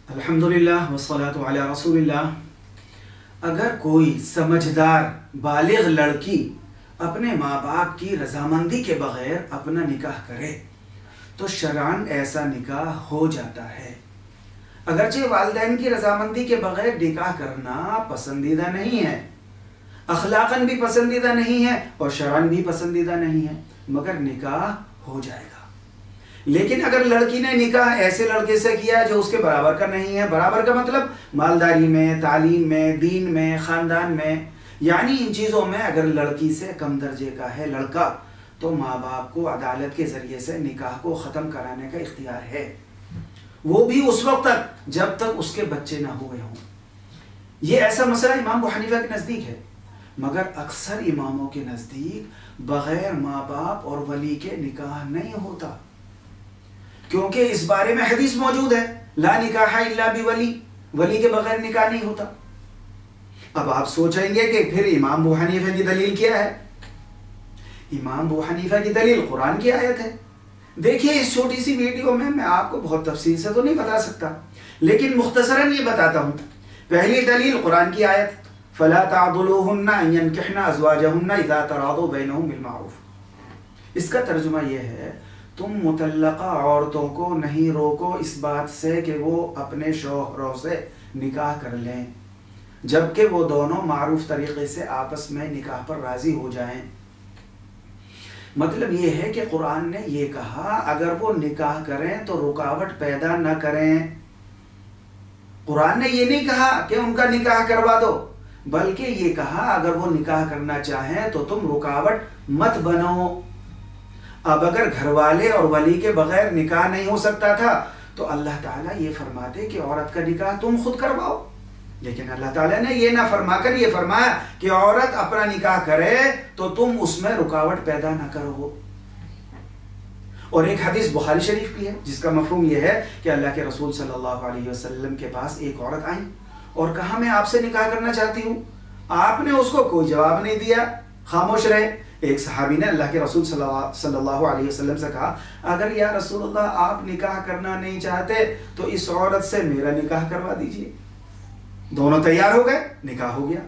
الحمدللہ والصلاة علی رسول اللہ۔ اگر کوئی سمجھدار بالغ لڑکی اپنے ماں باپ کی رضامندی کے بغیر اپنا نکاح کرے تو شرعاً ایسا نکاح ہو جاتا ہے، اگرچہ والدین کی رضامندی کے بغیر نکاح کرنا پسندیدہ نہیں ہے، اخلاقاً بھی پسندیدہ نہیں ہے اور شرعاً بھی پسندیدہ نہیں ہے، مگر نکاح ہو جائے گا۔ لیکن اگر لڑکی نے نکاح ایسے لڑکے سے کیا جو اس کے برابر کا نہیں ہے، برابر کا مطلب مالداری میں، تعلیم میں، دین میں، خاندان میں، یعنی ان چیزوں میں اگر لڑکی سے کم درجے کا ہے لڑکا، تو ماں باپ کو عدالت کے ذریعے سے نکاح کو ختم کرانے کا اختیار ہے، وہ بھی اس وقت تک جب تک اس کے بچے نہ ہوئے ہوں۔ یہ ایسا مسئلہ امام ابو حنیفہ کے نزدیک ہے، مگر اکثر اماموں کے نزدیک بغیر ماں باپ اور ولی کے نکاح نہیں ہوتا، کیونکہ اس بارے میں حدیث موجود ہے، لا نکاح الا بولی، ولی کے بغیر نکاح نہیں ہوتا۔ اب آپ سوچیں گے کہ پھر امام ابو حنیفہ کی دلیل کیا ہے؟ امام ابو حنیفہ کی دلیل قرآن کی آیت ہے۔ دیکھیے اس چھوٹی سی ویڈیو میں آپ کو بہت تفصیل سے تو نہیں بتا سکتا، لیکن مختصراً یہ بتاتا ہوں۔ پہلی دلیل قرآن کی آیت فَلَا تَعْضُلُوهُنَّ أَن يَنْكِحْنَ أَزْوَاجَهُنَّ إِذَا تَرَاضُوا بَيْنَهُم بِالْمَعْرُوفِ۔ اس کا ترجمہ یہ ہے، تم مطلقہ عورتوں کو نہیں روکو اس بات سے کہ وہ اپنے شوہروں سے نکاح کر لیں جبکہ وہ دونوں معروف طریقے سے آپس میں نکاح پر راضی ہو جائیں۔ مطلب یہ ہے کہ قرآن نے یہ کہا اگر وہ نکاح کریں تو رکاوٹ پیدا نہ کریں۔ قرآن نے یہ نہیں کہا کہ ان کا نکاح کروا دو، بلکہ یہ کہا اگر وہ نکاح کرنا چاہیں تو تم رکاوٹ مت بنو۔ اب اگر گھر والے اور ولی کے بغیر نکاح نہیں ہو سکتا تھا تو اللہ تعالیٰ یہ فرماتے کہ عورت کا نکاح تم خود کرواؤ، لیکن اللہ تعالیٰ نے یہ نہ فرما کر یہ فرمایا کہ عورت اپنا نکاح کرے تو تم اس میں رکاوٹ پیدا نہ کرو۔ اور ایک حدیث بخاری شریف کی ہے جس کا مفہوم یہ ہے کہ اللہ کے رسول صلی اللہ علیہ وسلم کے پاس ایک عورت آئی اور کہا میں آپ سے نکاح کرنا چاہتی ہوں۔ آپ نے اس کو کوئی جواب نہیں دیا، خاموش رہے۔ ایک صحابی نے اللہ کے رسول صلی اللہ علیہ وسلم سے کہا اگر یا رسول اللہ آپ نکاح کرنا نہیں چاہتے تو اس عورت سے میرا نکاح کروا دیجئے۔ دونوں تیار ہو گئے، نکاح ہو گیا۔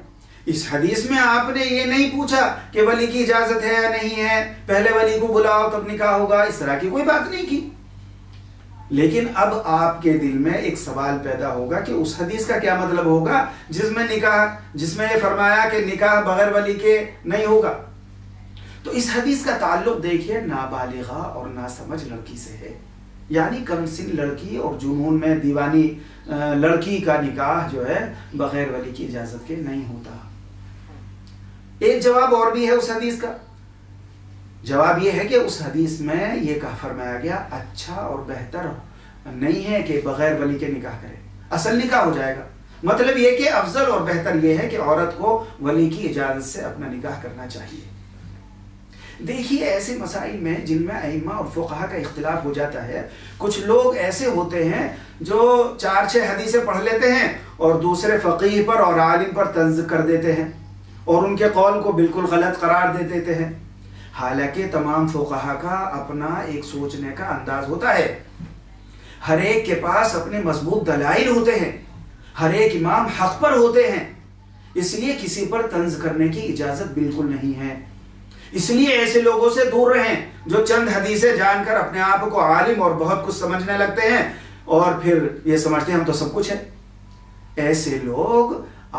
اس حدیث میں آپ نے یہ نہیں پوچھا کہ ولی کی اجازت ہے یا نہیں ہے، پہلے ولی کو بلاؤ تب نکاح ہوگا، اس طرح کی کوئی بات نہیں کی۔ لیکن اب آپ کے دل میں ایک سوال پیدا ہوگا کہ اس حدیث کا کیا مطلب ہوگا جس میں یہ فرمایا کہ نکاح بغیر ولی کے نہیں ہوگا۔ تو اس حدیث کا تعلق دیکھیے نابالغہ اور ناسمجھ لڑکی سے ہے، یعنی کم سن لڑکی اور جنون میں دیوانی لڑکی کا نکاح جو ہے بغیر ولی کی اجازت کے نہیں ہوتا۔ ایک جواب اور بھی ہے اس حدیث کا، جواب یہ ہے کہ اس حدیث میں یہ کہا فرمایا گیا اچھا اور بہتر نہیں ہے کہ بغیر ولی کے نکاح کرے، اصل نکاح ہو جائے گا۔ مطلب یہ کہ افضل اور بہتر یہ ہے کہ عورت کو ولی کی اجازت سے اپنا نکاح کرنا چاہیے۔ دیکھیے ایسے مسائل میں جن میں ائمہ اور فقہا کا اختلاف ہو جاتا ہے، کچھ لوگ ایسے ہوتے ہیں جو 4-6 حدیثیں پڑھ لیتے ہیں اور دوسرے فقیہ پر اور عالم پر طنز کر دیتے ہیں اور ان کے قول کو بالکل غلط قرار دے دیتے ہیں، حالانکہ تمام فقہا کا اپنا ایک سوچنے کا انداز ہوتا ہے، ہر ایک کے پاس اپنے مضبوط دلائل ہوتے ہیں، ہر ایک امام حق پر ہوتے ہیں، اس لیے کسی پر طنز کرنے کی اجازت بالکل نہیں ہے۔ اس لیے ایسے لوگوں سے دور رہیں جو چند حدیثیں جان کر اپنے آپ کو عالم اور بہت کچھ سمجھنے لگتے ہیں اور پھر یہ سمجھتے ہیں ہم تو سب کچھ ہے۔ ایسے لوگ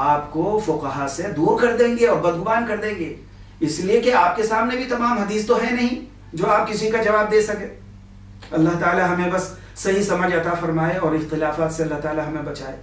آپ کو فقہا سے دور کر دیں گے اور بدگمان کر دیں گے، اس لیے کہ آپ کے سامنے بھی تمام حدیث تو ہے نہیں جو آپ کسی کا جواب دے سکے۔ اللہ تعالی ہمیں بس صحیح سمجھ عطا فرمائے اور اختلافات سے اللہ تعالی ہمیں بچائے۔